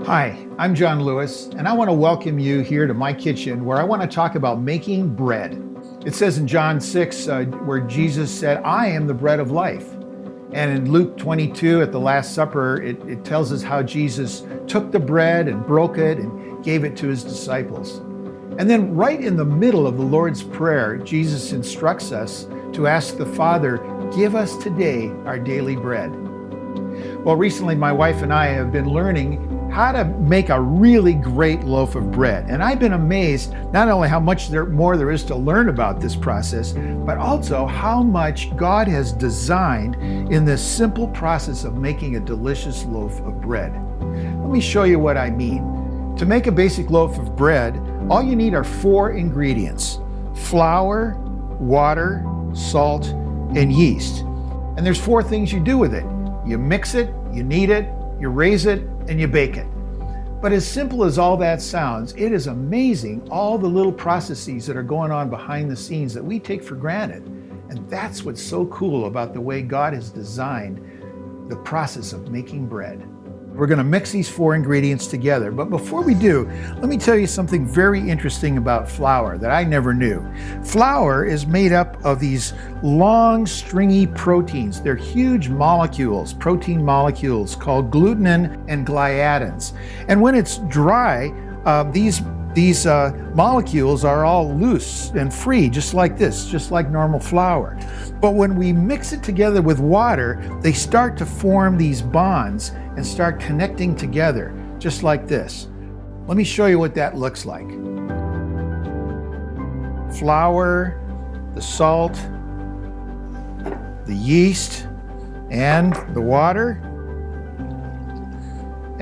Hi, I'm John Lewis, and I want to welcome you here to my kitchen where I want to talk about making bread. It says in John 6 where Jesus said, I am the bread of life. And in Luke 22 at the Last Supper, it tells us how Jesus took the bread and broke it and gave it to his disciples. And then right in the middle of the Lord's Prayer, Jesus instructs us to ask the Father, give us today our daily bread. Well, recently my wife and I have been learning how to make a really great loaf of bread. And I've been amazed not only how much more there is to learn about this process, but also how much God has designed in this simple process of making a delicious loaf of bread. Let me show you what I mean. To make a basic loaf of bread, all you need are 4 ingredients: flour, water, salt, and yeast. And there's 4 things you do with it. You mix it, you knead it, you raise it, and you bake it. But as simple as all that sounds, it is amazing all the little processes that are going on behind the scenes that we take for granted. And that's what's so cool about the way God has designed the process of making bread. We're going to mix these 4 ingredients together. But before we do, let me tell you something very interesting about flour that I never knew. Flour is made up of these long, stringy proteins. They're huge molecules, protein molecules called glutenin and gliadins. And when it's dry, these molecules are all loose and free, just like this, just like normal flour. But when we mix it together with water, they start to form these bonds and start connecting together, just like this. Let me show you what that looks like. Flour, the salt, the yeast, and the water.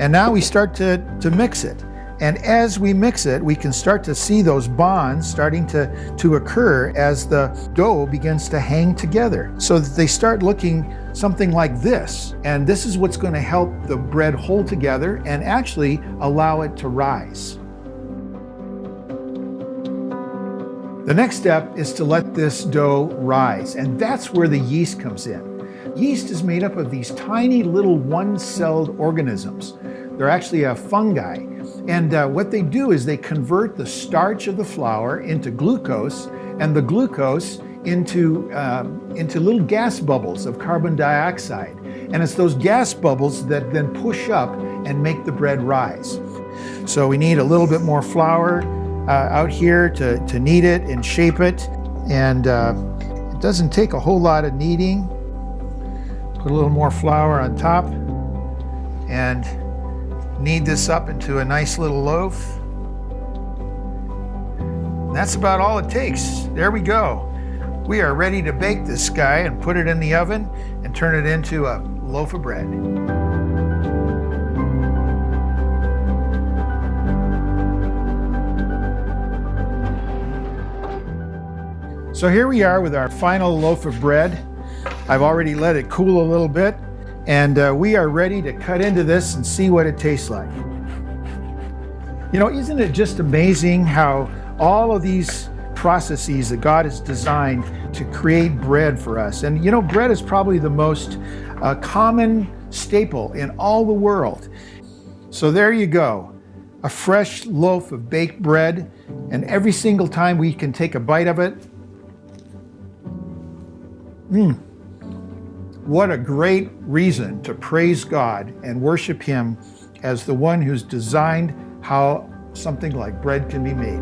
And now we start to mix it. And as we mix it, we can start to see those bonds starting to occur as the dough begins to hang together, so that they start looking something like this. And this is what's going to help the bread hold together and actually allow it to rise. The next step is to let this dough rise, and that's where the yeast comes in. Yeast is made up of these tiny little one-celled organisms. They're actually a fungi. And what they do is they convert the starch of the flour into glucose, and the glucose into little gas bubbles of carbon dioxide. And it's those gas bubbles that then push up and make the bread rise. So we need a little bit more flour out here to knead it and shape it. And it doesn't take a whole lot of kneading. Put a little more flour on top and knead this up into a nice little loaf. And that's about all it takes. There we go. We are ready to bake this guy and put it in the oven and turn it into a loaf of bread. So here we are with our final loaf of bread. I've already let it cool a little bit, and we are ready to cut into this and see what it tastes like. You know, isn't it just amazing how all of these processes that God has designed to create bread for us? And you know, bread is probably the most common staple in all the world. So there you go, a fresh loaf of baked bread, and every single time we can take a bite of it, what a great reason to praise God and worship Him as the one who's designed how something like bread can be made.